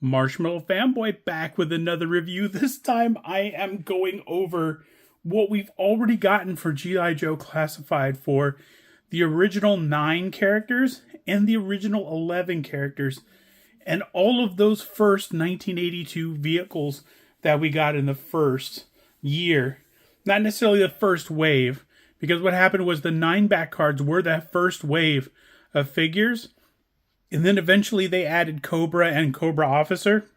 Marshmallow Fanboy back with another review. This time I am going over what we've already gotten for G.I. Joe Classified for the original 9 characters and the original 11 characters and all of those first 1982 vehicles that we got in the first year. Not necessarily the first wave, because what happened was the 9 back cards were that first wave of figures. And then eventually they added Cobra and Cobra Officer.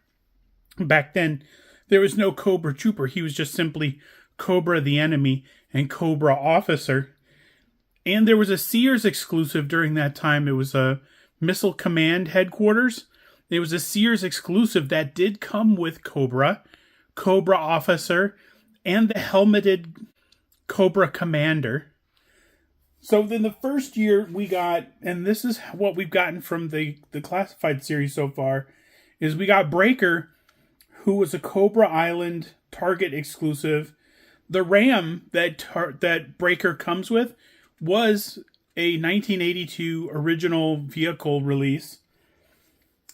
Back then, there was no Cobra Trooper. He was just simply Cobra the Enemy and Cobra Officer. And there was a Sears exclusive during that time. It was a Missile Command Headquarters. It was a Sears exclusive that did come with Cobra, Cobra Officer, and the helmeted Cobra Commander. So then the first year we got, and this is what we've gotten from the Classified series so far, is we got Breaker, who was a Cobra Island Target exclusive. The Ram that Breaker comes with was a 1982 original vehicle release.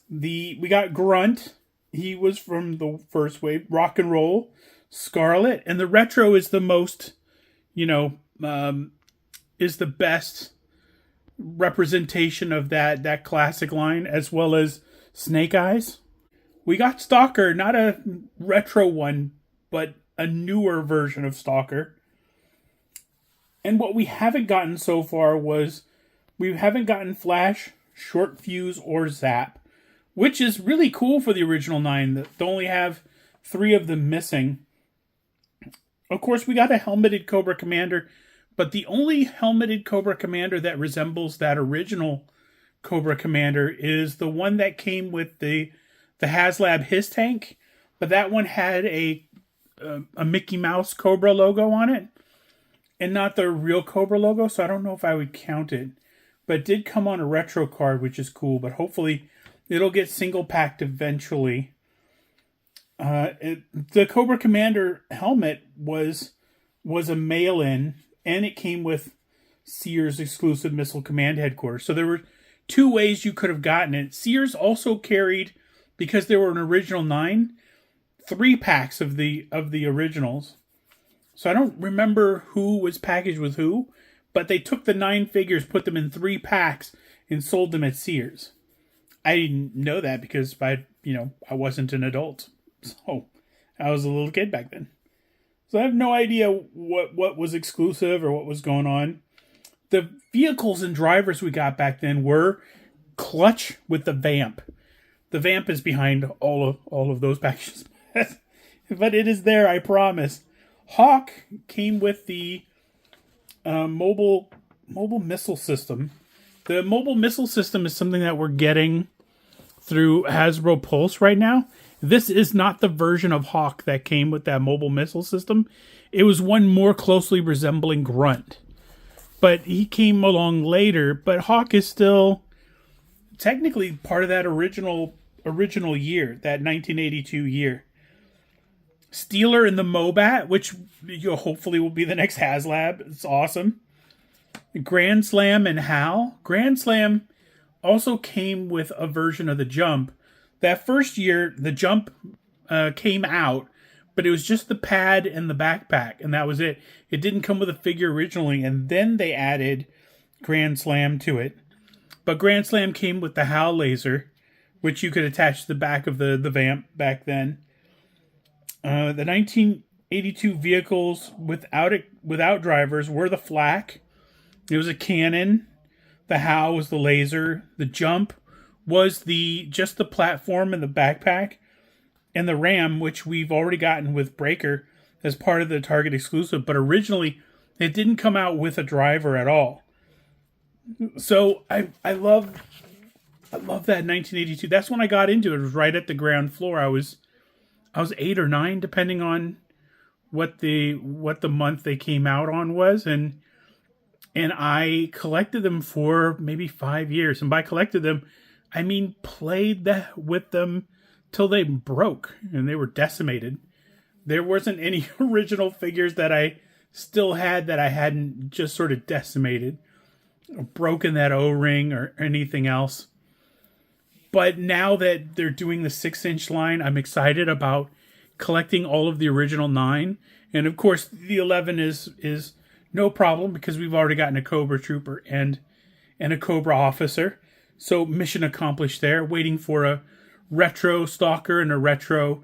We got Grunt. He was from the first wave. Rock and Roll, Scarlett, and the Retro is the most, is the best representation of that classic line, as well as Snake Eyes. We got Stalker, not a retro one, but a newer version of Stalker. And what we haven't gotten so far was we haven't gotten Flash, Short Fuse, or Zap, which is really cool for the original 9. They only have 3 of them missing. Of course, we got a helmeted Cobra Commander, but the only helmeted Cobra Commander that resembles that original Cobra Commander is the one that came with the HasLab His Tank, but that one had a Mickey Mouse Cobra logo on it, and not the real Cobra logo, so I don't know if I would count it. But it did come on a retro card, which is cool, but hopefully it'll get single-packed eventually. The Cobra Commander helmet was a mail-in, and it came with Sears exclusive Missile Command Headquarters. So there were 2 ways you could have gotten it. Sears also carried, because there were an original 9, 3 packs of the originals. So I don't remember who was packaged with who, but they took the 9 figures, put them in 3 packs, and sold them at Sears. I didn't know that because I wasn't an adult. So I was a little kid back then. So I have no idea what was exclusive or what was going on. The vehicles and drivers we got back then were Clutch with the Vamp. The Vamp is behind all of those packages. But it is there, I promise. Hawk came with the mobile missile system. The mobile missile system is something that we're getting through Hasbro Pulse right now. This is not the version of Hawk that came with that mobile missile system. It was one more closely resembling Grunt. But he came along later. But Hawk is still technically part of that original year, that 1982 year. Steeler and the Mobat, which hopefully will be the next HasLab. It's awesome. Grand Slam and Hal. Grand Slam also came with a version of the Jump. That first year, the Jump came out, but it was just the pad and the backpack, and that was it. It didn't come with a figure originally, and then they added Grand Slam to it. But Grand Slam came with the HAL laser, which you could attach to the back of the Vamp back then. The 1982 vehicles without drivers were the Flak. It was a cannon. The HAL was the laser. The Jump was just the platform and the backpack. And the Ram, which we've already gotten with Breaker as part of the Target exclusive. But originally, it didn't come out with a driver at all. So I love that 1982. That's when I got into it. It was right at the ground floor. I was 8 or 9, depending on what the month they came out on was, and I collected them for maybe 5 years. And by collected them, I mean played with them till they broke and they were decimated. There wasn't any original figures that I still had that I hadn't just sort of decimated, or broken that O-ring or anything else. But now that they're doing the 6-inch line, I'm excited about collecting all of the original 9. And of course, the 11 is no problem because we've already gotten a Cobra Trooper and a Cobra Officer. So mission accomplished there. Waiting for a retro Stalker and a retro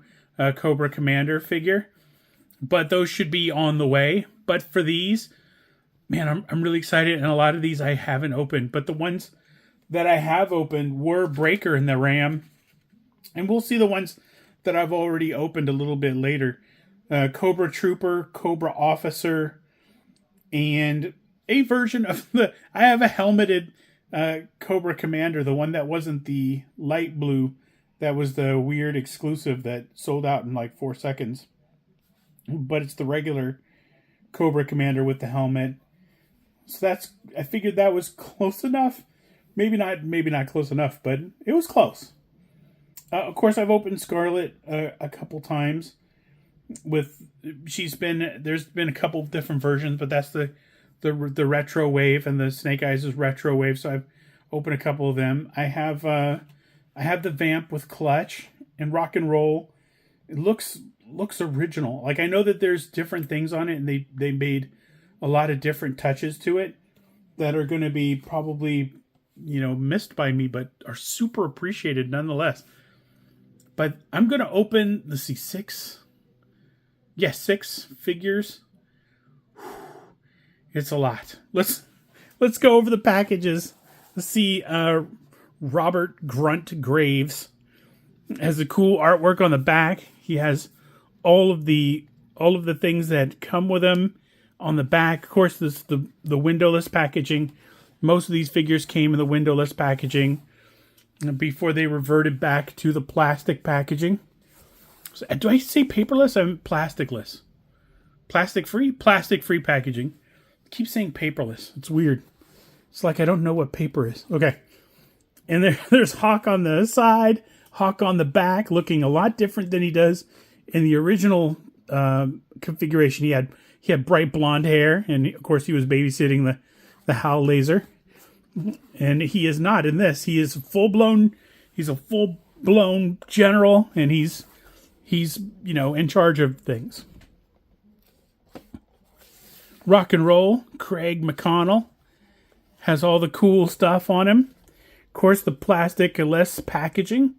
Cobra Commander figure. But those should be on the way. But for these, man, I'm really excited. And a lot of these I haven't opened. But the ones that I have opened were Breaker and the Ram. And we'll see the ones that I've already opened a little bit later. Cobra Trooper, Cobra Officer, and a version of I have a helmeted Cobra Commander, the one that wasn't the light blue. That was the weird exclusive that sold out in like 4 seconds. But it's the regular Cobra Commander with the helmet. So I figured that was close enough. Maybe not close enough, but it was close. Of course, I've opened Scarlett a couple times. There's been a couple different versions, but that's the retro wave, and the Snake Eyes is retro wave. So I've opened a couple of them. I have the Vamp with clutch and rock and roll. It looks original. Like, I know that there's different things on it, and they made a lot of different touches to it that are going to be probably, missed by me, but are super appreciated nonetheless. But I'm going to open, let's see, 6 figures. It's a lot. Let's go over the packages. Let's see, Robert Grunt Graves has a cool artwork on the back. He has all of the things that come with him on the back. Of course, this the windowless packaging. Most of these figures came in the windowless packaging before they reverted back to the plastic packaging. So, do I say paperless? I'm plasticless. Plastic-free? Plastic-free packaging. I keep saying paperless. It's weird. It's like I don't know what paper is. Okay. And there's Hawk on the side, Hawk on the back, looking a lot different than he does in the original configuration. He had bright blonde hair, and of course he was babysitting the HAL laser. And he is not in this. He is he's a full-blown general, and he's in charge of things. Rock and Roll, Craig McConnell, has all the cool stuff on him. Of course, the plastic-less packaging,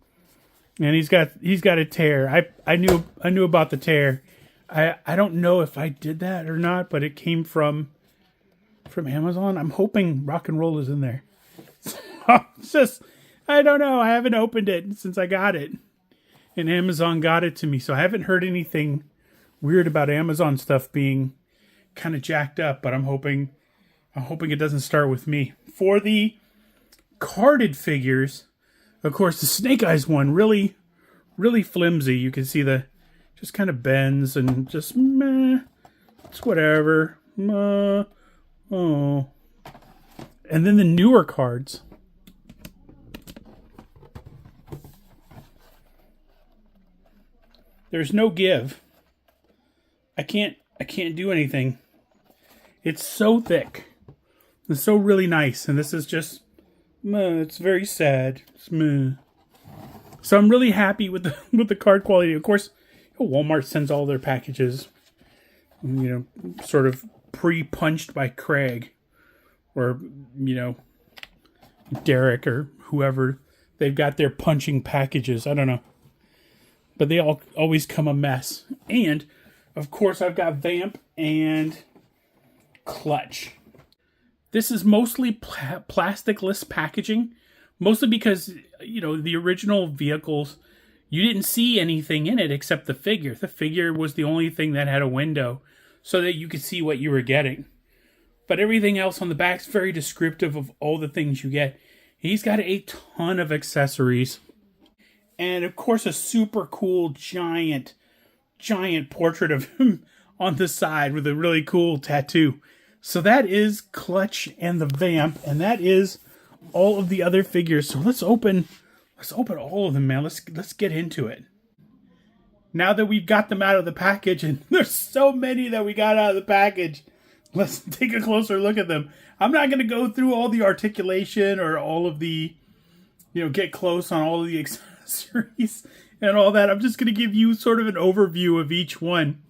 and he's got a tear. I knew about the tear. I don't know if I did that or not, but it came from Amazon. I'm hoping Rock and Roll is in there. It's just, I don't know. I haven't opened it since I got it, and Amazon got it to me, so I haven't heard anything weird about Amazon stuff being kind of jacked up. But I'm hoping it doesn't start with me. For the carded figures, of course, the Snake Eyes one really, really flimsy. You can see just kind of bends and just meh. It's whatever. Oh. And then the newer cards. There's no give. I can't do anything. It's so thick. It's so really nice. And this is just, it's very sad. So I'm really happy with the card quality. Of course, Walmart sends all their packages, sort of pre-punched by Craig or, Derek or whoever. They've got their punching packages. I don't know. But they always come a mess. And, of course, I've got Vamp and Clutch. This is mostly plasticless packaging. Mostly because, the original vehicles, you didn't see anything in it except the figure. The figure was the only thing that had a window so that you could see what you were getting. But everything else on the back is very descriptive of all the things you get. He's got a ton of accessories. And, of course, a super cool giant portrait of him on the side with a really cool tattoo. So that is Clutch and the Vamp. And that is all of the other figures. So let's open all of them, man. Let's get into it. Now that we've got them out of the package, and there's so many that we got out of the package, let's take a closer look at them. I'm not going to go through all the articulation or all of the get close on all of the accessories and all that. I'm just going to give you sort of an overview of each one.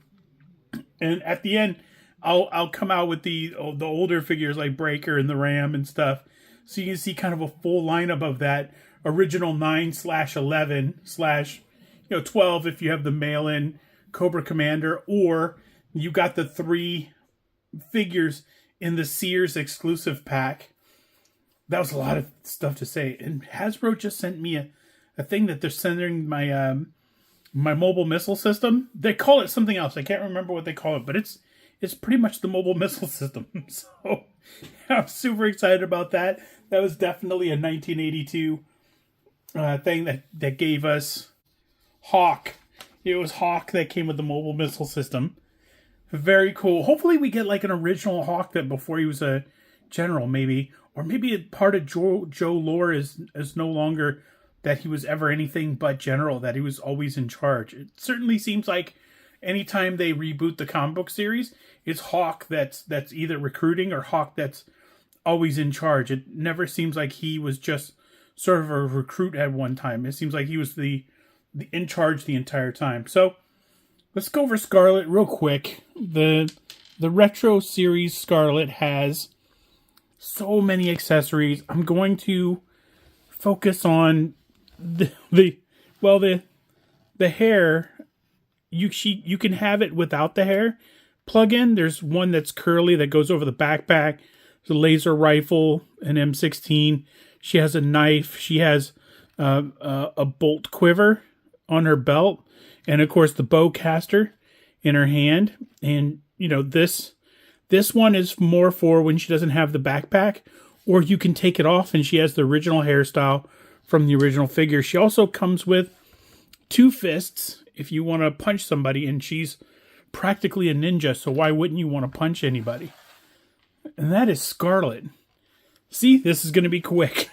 And at the end, I'll come out with the older figures like Breaker and the Ram and stuff. So you can see kind of a full lineup of that original 9/11/12 if you have the mail-in Cobra Commander, or you got the 3 figures in the Sears exclusive pack. That was a lot of stuff to say. And Hasbro just sent me a thing that they're sending my my mobile missile system. They call it something else. I can't remember what they call it, but it's pretty much the mobile missile system. So I'm super excited about that. That was definitely a 1982 thing that gave us Hawk. It was Hawk that came with the mobile missile system. Very cool. Hopefully we get like an original Hawk that before he was a general, maybe. Or maybe a part of Joe lore is no longer that he was ever anything but general, that he was always in charge. It certainly seems like anytime they reboot the comic book series, it's Hawk that's either recruiting or Hawk that's always in charge. It never seems like he was just sort of a recruit at one time. It seems like he was the in charge the entire time. So let's go over Scarlett real quick. The retro series Scarlett has so many accessories. I'm going to focus on the hair. You can have it without the hair plug-in. There's one that's curly that goes over the backpack. There's a laser rifle, an M16. She has a knife. She has a bolt quiver on her belt, and of course the bowcaster in her hand. And this one is more for when she doesn't have the backpack, or you can take it off and she has the original hairstyle from the original figure. She also comes with 2 fists if you want to punch somebody, and she's practically a ninja, so why wouldn't you want to punch anybody? And that is Scarlett. See, this is going to be quick.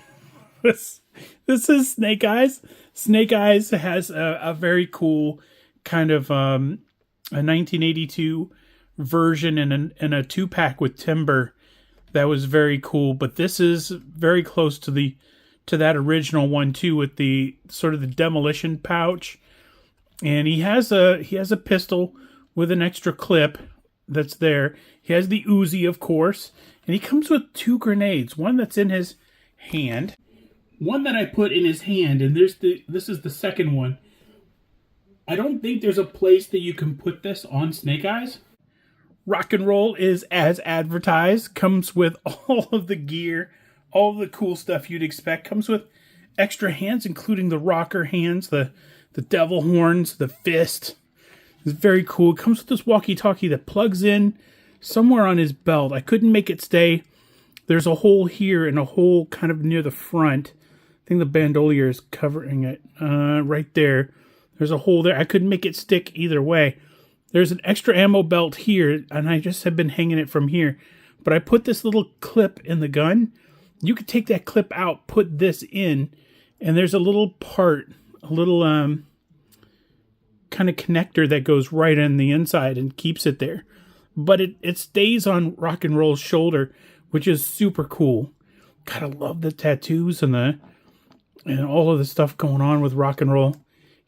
This is Snake Eyes. Snake Eyes has a very cool kind of a 1982 version and a 2-pack with Timber that was very cool. But this is very close to that original one too, with the sort of the demolition pouch. And he has a pistol with an extra clip that's there. He has the Uzi, of course, and he comes with 2 grenades. One that's in his hand, one that I put in his hand, and this is the second one. I don't think there's a place that you can put this on Snake Eyes. Rock and Roll is as advertised. Comes with all of the gear, all of the cool stuff you'd expect. Comes with extra hands, including the rocker hands, the devil horns, the fist. It's very cool. It comes with this walkie-talkie that plugs in somewhere on his belt. I couldn't make it stay. There's a hole here and a hole kind of near the front. I think the bandolier is covering it right there. There's a hole there. I couldn't make it stick either way. There's an extra ammo belt here, and I just have been hanging it from here. But I put this little clip in the gun. You could take that clip out, put this in, and there's a little part, a little kind of connector that goes right on the inside and keeps it there. But it stays on Rock and Roll's shoulder, which is super cool. Gotta love the tattoos and all of the stuff going on with Rock and Roll.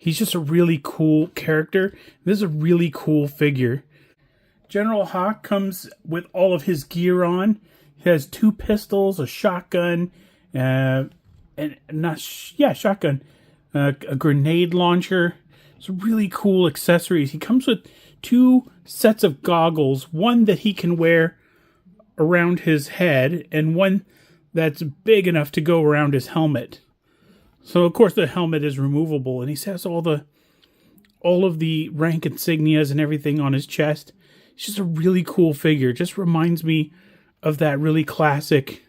He's just a really cool character. This is a really cool figure. General Hawk comes with all of his gear on. He has 2 pistols, a shotgun, shotgun, a grenade launcher. It's really cool accessories. He comes with 2 sets of goggles, one that he can wear around his head and one that's big enough to go around his helmet. So of course the helmet is removable, and he has all of the rank insignias and everything on his chest. It's just a really cool figure. Just reminds me of that really classic,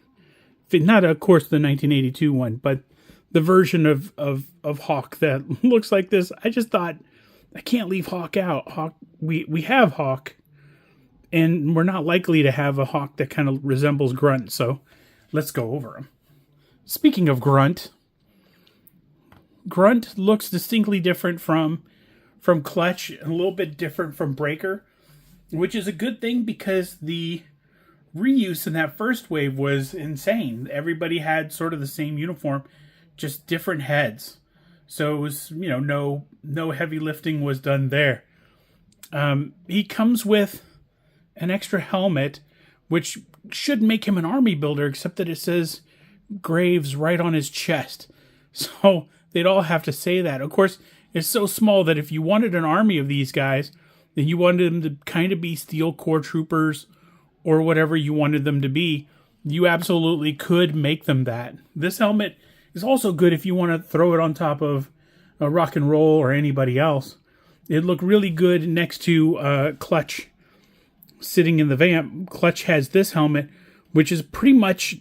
not of course the 1982 one, but the version of Hawk that looks like this. I just thought, I can't leave Hawk out. Hawk, we have Hawk, and we're not likely to have a Hawk that kind of resembles Grunt, so let's go over him. Speaking of Grunt looks distinctly different from Clutch, and a little bit different from Breaker, which is a good thing because the reuse in that first wave was insane. Everybody had sort of the same uniform. just different heads. So it was, no heavy lifting was done there. He comes with an extra helmet, which should make him an army builder, except that it says Graves right on his chest. So they'd all have to say that. Of course, it's so small that if you wanted an army of these guys, then you wanted them to kind of be Steel Corps troopers or whatever you wanted them to be, you absolutely could make them that. This helmet is also good if you want to throw it on top of a Rock and Roll or anybody else. It'd look really good next to Clutch sitting in the Vamp. Clutch has this helmet, which is pretty much,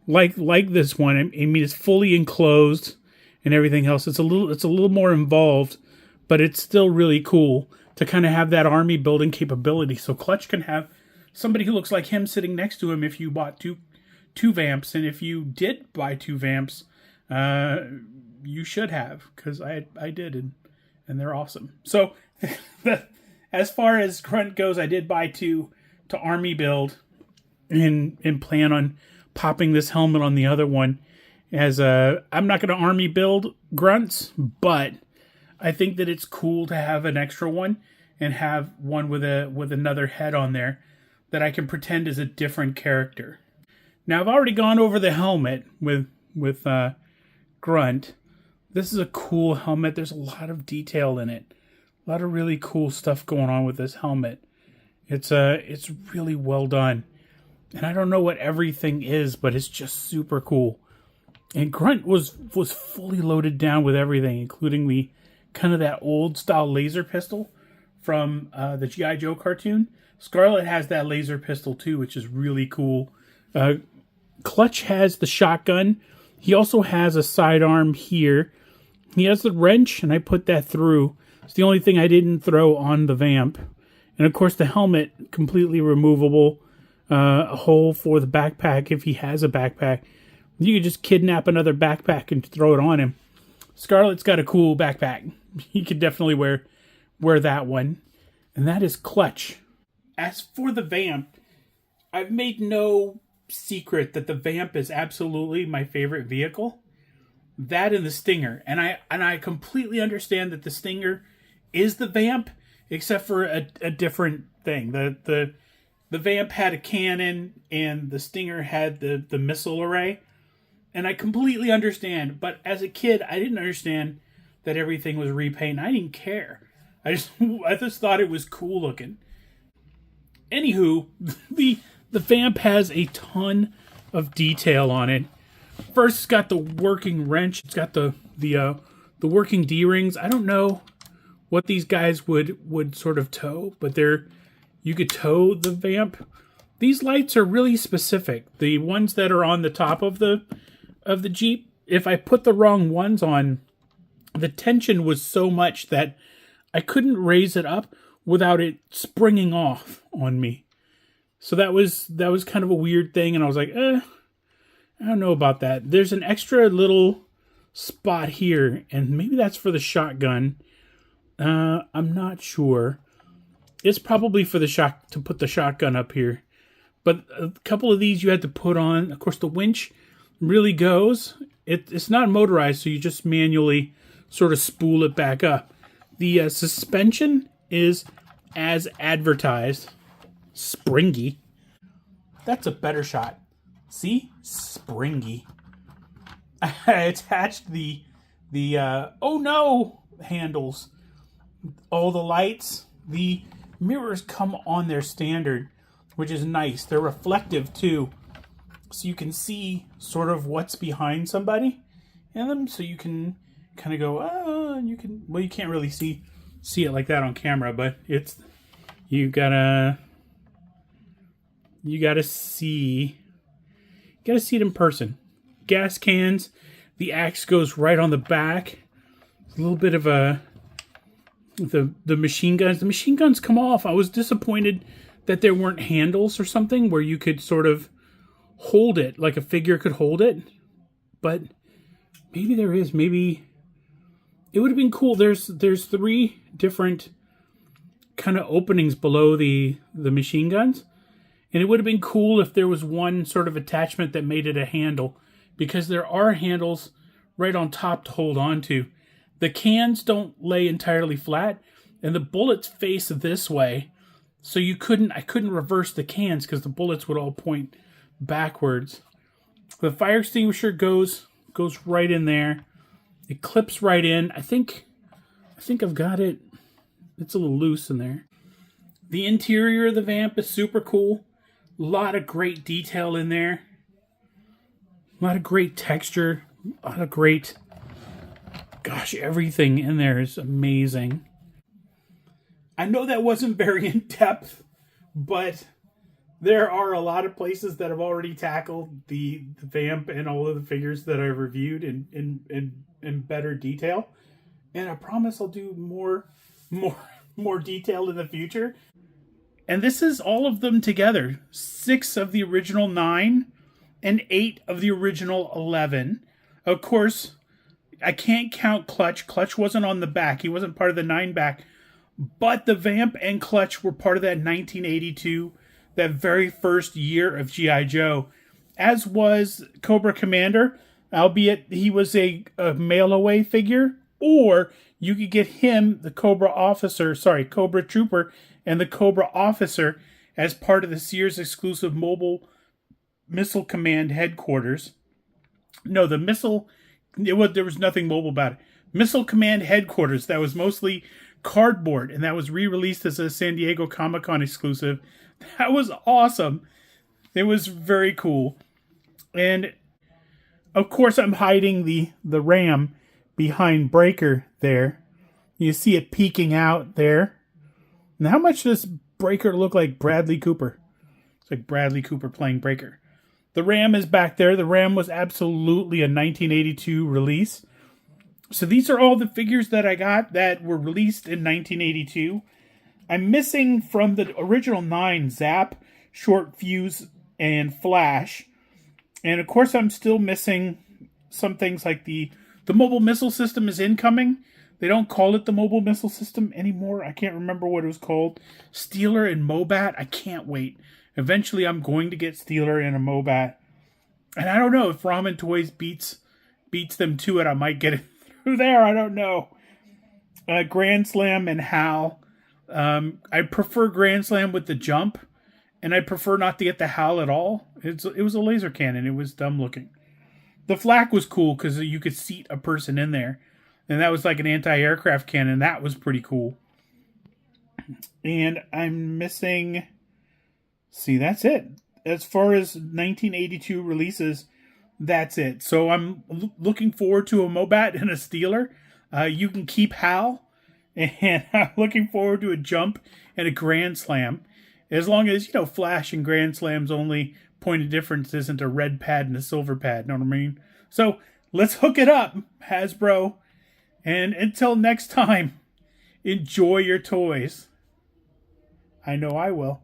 like this one. I mean, it's fully enclosed and everything else. It's a little more involved, but it's still really cool to kind of have that army building capability. So Clutch can have somebody who looks like him sitting next to him if you bought two Vamps, and if you did buy two Vamps, you should have, because I did, and they're awesome. So as far as Grunt goes, I did buy two to army build, and plan on popping this helmet on the other one. As I'm not going to army build Grunts, but I think that it's cool to have an extra one and have one with another head on there that I can pretend is a different character. Now, I've already gone over the helmet with Grunt. This is a cool helmet. There's a lot of detail in it. A lot of really cool stuff going on with this helmet. It's really well done. And I don't know what everything is, but it's just super cool. And Grunt was fully loaded down with everything, including the kind of that old style laser pistol from the G.I. Joe cartoon. Scarlett has that laser pistol too, which is really cool. Clutch has the shotgun. He also has a sidearm here. He has the wrench, and I put that through. It's the only thing I didn't throw on the Vamp. And of course the helmet, completely removable. A hole for the backpack if he has a backpack. You could just kidnap another backpack and throw it on him. Scarlett's got a cool backpack. He could definitely wear that one. And that is Clutch. As for the Vamp, I've made no secret that the Vamp is absolutely my favorite vehicle. That and the Stinger. And I completely understand that the Stinger is the Vamp, except for a different thing. The Vamp had a cannon, and the Stinger had the missile array. And I completely understand, but as a kid, I didn't understand that everything was repaint. I didn't care. I just thought it was cool looking. Anywho, the Vamp has a ton of detail on it. First, it's got the working wrench. It's got the working D-rings. I don't know what these guys would sort of tow, but you could tow the Vamp. These lights are really specific. The ones that are on the top of the Jeep, if I put the wrong ones on, the tension was so much that I couldn't raise it up without it springing off on me. So that was kind of a weird thing, and I was like, I don't know about that. There's an extra little spot here, and maybe that's for the shotgun. I'm not sure. It's probably for to put the shotgun up here. But a couple of these you had to put on. Of course, the winch really goes. It's not motorized, so you just manually sort of spool it back up. The suspension is as advertised. Springy. That's a better shot. See? Springy. I attached the oh no handles. All the lights. The mirrors come on their standard, which is nice. They're reflective too. So you can see sort of what's behind somebody in them. So you can kind of go, you can't really see it like that on camera, but you gotta see it in person. Gas cans, the axe goes right on the back. A little bit of the machine guns. The machine guns come off. I was disappointed that there weren't handles or something where you could sort of hold it, like a figure could hold it. But maybe there is. Maybe it would have been cool. There's 3 different kind of openings below the machine guns. And it would have been cool if there was one sort of attachment that made it a handle. because there are handles right on top to hold on to. The cans don't lay entirely flat, and the bullets face this way, so I couldn't reverse the cans because the bullets would all point backwards. The fire extinguisher goes right in there. It clips right in. I think I've got it. It's a little loose in there. The interior of the vamp is super cool. A lot of great detail in there. A lot of great texture. A lot of great... Gosh, everything in there is amazing. I know that wasn't very in-depth, but there are a lot of places that have already tackled the vamp and all of the figures that I've reviewed in better detail. And I promise I'll do more detail in the future. And this is all of them together. 6 of the original 9 and 8 of the original 11. Of course, I can't count Clutch. Clutch wasn't on the back. He wasn't part of the 9 back. But the Vamp and Clutch were part of that 1982, that very first year of G.I. Joe. As was Cobra Commander, albeit he was a mail-away figure. Or you could get him, the Cobra Trooper, and the Cobra Officer as part of the Sears exclusive Mobile Missile Command headquarters. No, there was nothing mobile about it. Missile Command headquarters, that was mostly cardboard, and that was re-released as a San Diego Comic-Con exclusive. That was awesome. It was very cool. And, of course, I'm hiding the Ram behind Breaker there. You see it peeking out there. And how much does Breaker look like Bradley Cooper? It's like Bradley Cooper playing Breaker. The Ram is back there. The Ram was absolutely a 1982 release. So these are all the figures that I got that were released in 1982. I'm missing from the original 9 Zap, Short Fuse, and Flash. And of course I'm still missing some things like the mobile missile system is incoming. They don't call it the mobile missile system anymore. I can't remember what it was called. Steeler and Mobat. I can't wait. Eventually I'm going to get Steeler and a Mobat. And I don't know if Ramen Toys beats them to it. I might get it through there. I don't know. Grand Slam and HAL. I prefer Grand Slam with the jump. And I prefer not to get the HAL at all. It was a laser cannon. It was dumb looking. The flak was cool because you could seat a person in there. And that was like an anti-aircraft cannon. That was pretty cool. And I'm missing... See, that's it. As far as 1982 releases, that's it. So I'm looking forward to a Mobat and a Steeler. You can keep HAL. And I'm looking forward to a Jump and a Grand Slam. As long as, Flash and Grand Slam's only point of difference isn't a red pad and a silver pad. Know what I mean? So let's hook it up, Hasbro. And until next time, enjoy your toys. I know I will.